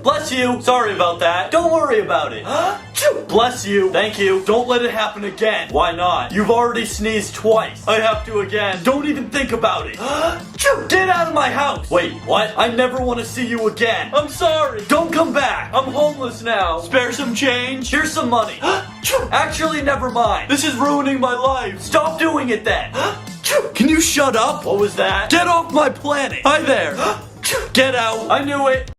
Bless you. Sorry about that. Don't worry about it. Bless you. Thank you. Don't let it happen again. Why not? You've already sneezed twice. I have to again. Don't even think about it. Get out of my house. Wait, what? I never want to see you again. I'm sorry. Don't come back. I'm homeless now. Spare some change. Here's some money. Actually, never mind. This is ruining my life. Stop doing it then. Can you shut up? What was that? Get off my planet. Hi there. Get out. I knew it.